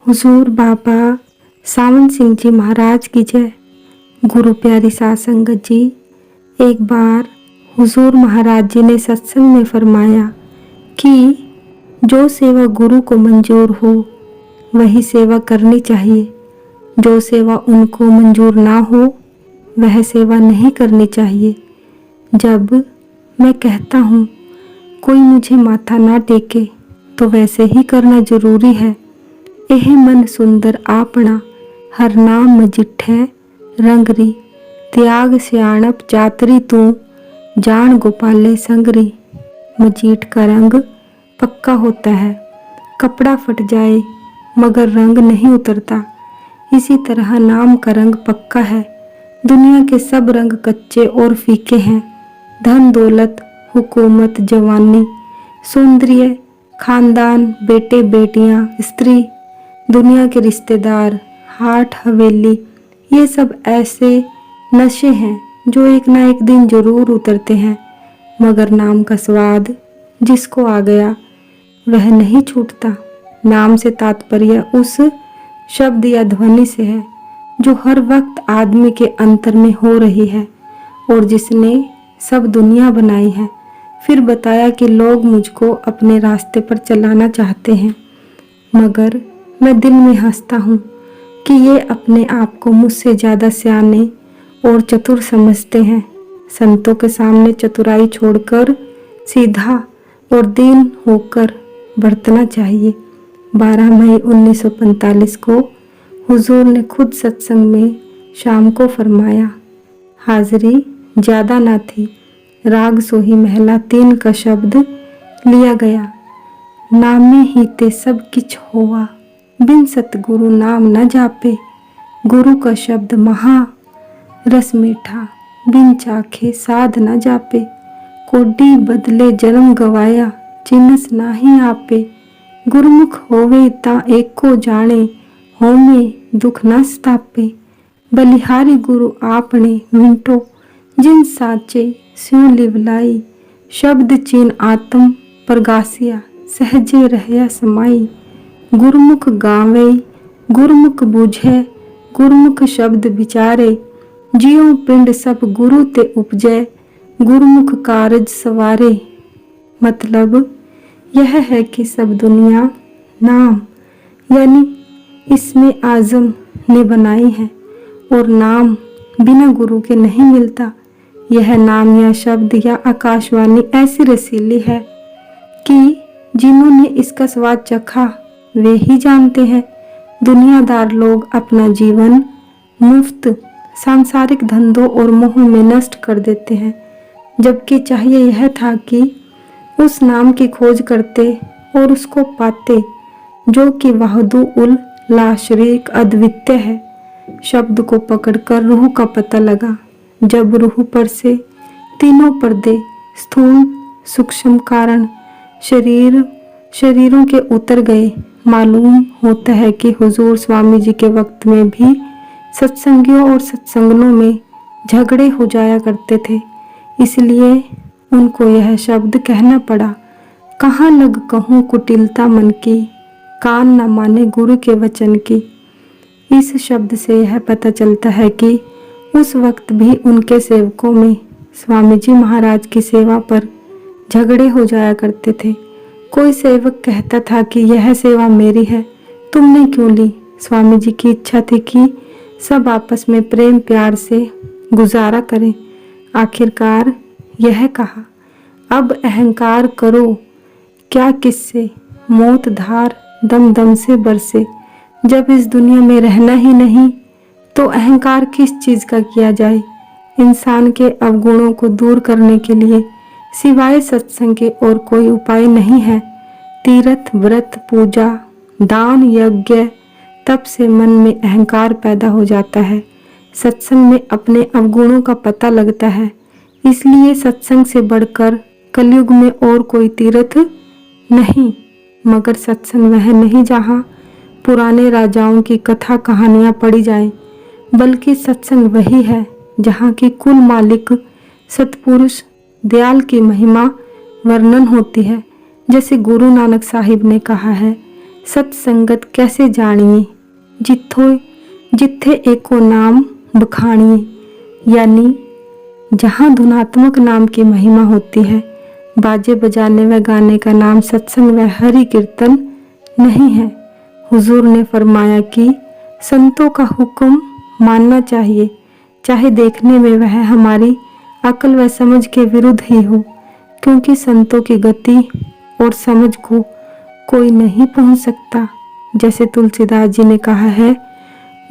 हुजूर बाबा सावन सिंह जी महाराज की जय। गुरु प्यारी साध संगत जी, एक बार हुजूर महाराज जी ने सत्संग में फरमाया कि जो सेवा गुरु को मंजूर हो वही सेवा करनी चाहिए, जो सेवा उनको मंजूर ना हो वह सेवा नहीं करनी चाहिए। जब मैं कहता हूँ कोई मुझे माथा ना टेके तो वैसे ही करना जरूरी है। एह मन सुंदर आपना हर नाम मजिठै रंगरी, त्याग सियाणप जातरी तू जान गोपाले संगरी। मजीठ का रंग पक्का होता है, कपड़ा फट जाए मगर रंग नहीं उतरता। इसी तरह नाम का रंग पक्का है। दुनिया के सब रंग कच्चे और फीके हैं। धन दौलत, हुकूमत, जवानी, सौंदर्य, खानदान, बेटे बेटियां, स्त्री, दुनिया के रिश्तेदार, हाट हवेली, ये सब ऐसे नशे हैं जो एक ना एक दिन जरूर उतरते हैं। मगर नाम का स्वाद जिसको आ गया वह नहीं छूटता। नाम से तात्पर्य उस शब्द या ध्वनि से है जो हर वक्त आदमी के अंतर में हो रही है और जिसने सब दुनिया बनाई है। फिर बताया कि लोग मुझको अपने रास्ते पर चलाना चाहते हैं, मगर मैं दिल में हंसता हूँ कि ये अपने आप को मुझसे ज़्यादा सियाने और चतुर समझते हैं। संतों के सामने चतुराई छोड़कर सीधा और दीन होकर बरतना चाहिए। 12 मई 1945 को हुजूर ने खुद सत्संग में शाम को फरमाया। हाजिरी ज़्यादा ना थी, राग सोही महला 3 का शब्द लिया गया। नामे ही ते सब किछ होवा, बिन सतगुरु नाम न जापे। गुरु का शब्द महा रस मीठा, बिन चाखे साध न जापे। कोडी बदले जन्म गवाया, चिन्हस नाही आपे। गुरमुख होवे ता एक को जाने, होमे दुख न सतापे। बलिहारी गुरु आपने विंटो, जिन साचे स्यों लिवलाई। शब्द चीन आत्म प्रगासिया, सहजे रहया समाई। गुरमुख गावे गुरमुख बुझे, गुरमुख शब्द विचारे। जियो पिंड सब गुरु ते उपजै, गुरमुख कारज सवारे। मतलब यह है कि सब दुनिया नाम यानी इसमें आजम ने बनाई है और नाम बिना गुरु के नहीं मिलता। यह नाम या शब्द या आकाशवाणी ऐसी रसीली है कि जिन्होंने इसका स्वाद चखा वे ही जानते हैं। दुनियादार लोग अपना जीवन मुफ्त सांसारिक धंधों और मोह में नष्ट कर देते हैं, जबकि चाहिए यह था कि उस नाम की खोज करते और उसको पाते जो कि वाहदू उल ला शरीक अद्वितीय है। शब्द को पकड़कर रूह का पता लगा। जब रूह पर से तीनों पर्दे स्थूल सूक्ष्म कारण शरीरों के उतर गए, मालूम होता है कि हुजूर स्वामी जी के वक्त में भी सत्संगियों और सत्संगनों में झगड़े हो जाया करते थे। इसलिए उनको यह शब्द कहना पड़ा। कहाँ लग कहूँ कुटिलता मन की, कान न माने गुरु के वचन की। इस शब्द से यह पता चलता है कि उस वक्त भी उनके सेवकों में स्वामी जी महाराज की सेवा पर झगड़े हो जाया करते थे। कोई सेवक कहता था कि यह सेवा मेरी है, तुमने क्यों ली। स्वामी जी की इच्छा थी कि सब आपस में प्रेम प्यार से गुजारा करें। आखिरकार यह कहा, अब अहंकार करो क्या किससे, मौत धार दम दम से बरसे। जब इस दुनिया में रहना ही नहीं तो अहंकार किस चीज़ का किया जाए। इंसान के अवगुणों को दूर करने के लिए सिवाय सत्संग के और कोई उपाय नहीं है। तीर्थ व्रत पूजा दान यज्ञ तप से मन में अहंकार पैदा हो जाता है। सत्संग में अपने अवगुणों का पता लगता है। इसलिए सत्संग से बढ़कर कलयुग में और कोई तीर्थ नहीं। मगर सत्संग वह नहीं जहाँ पुराने राजाओं की कथा कहानियाँ पढ़ी जाएं, बल्कि सत्संग वही है जहाँ की कुल मालिक सतपुरुष दयाल की महिमा वर्णन होती है। जैसे गुरु नानक साहिब ने कहा है, सत्संगत कैसे जानिए, जिथे एको नाम बखानिए। यानी जहाँ धुनात्मक नाम की महिमा होती है, बाजे बजाने व गाने का नाम सत्संग व हरि कीर्तन नहीं है। हुजूर ने फरमाया कि संतों का हुक्म मानना चाहिए, चाहे देखने में वह हमारी अकल व समझ के विरुद्ध ही हो, क्योंकि संतों की गति और समझ को कोई नहीं पहुंच सकता। जैसे तुलसीदास जी ने कहा है,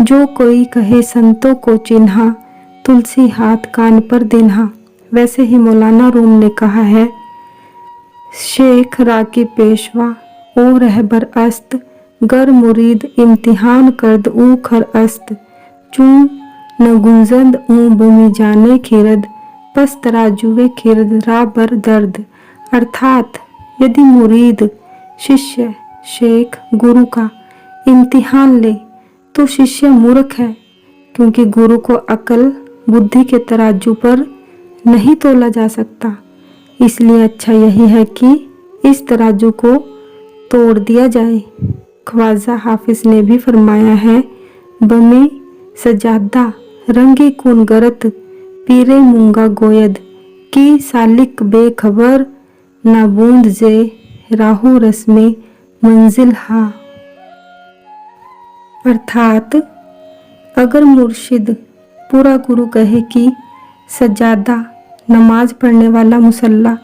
जो कोई कहे संतों को चिन्हा, तुलसी हाथ कान पर दिन्हा। वैसे ही मौलाना रूम ने कहा है, शेख राकी पेशवा ओ रहबर अस्त, गर मुरीद इम्तिहान करद ऊ खर अस्त, चू न गुंजंद ऊ बमी जाने खिरद, पस तराजुए खिरद रा बर दर्द। अर्थात यदि मुरीद शिष्य शेख गुरु का इम्तिहान ले तो शिष्य मूर्ख है, क्योंकि गुरु को अकल बुद्धि के तराजू पर नहीं तोला जा सकता। इसलिए अच्छा यही है कि इस तराजू को तोड़ दिया जाए। ख्वाजा हाफिज ने भी फरमाया है, बमे सजादा रंगी कुन गरत, पीरे मूंगा गोयद की सालिक बेखबर, ना बूंद जे राहु रस्मे मंजिल हा। अर्थात अगर मुर्शिद पूरा गुरु कहे कि सज्जादा नमाज पढ़ने वाला मुसल्ला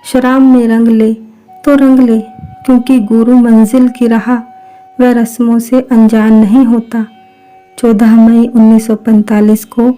शराब में रंग ले तो रंग ले, क्योंकि गुरु मंजिल की राह व रस्मों से अनजान नहीं होता। 14 मई 1945 को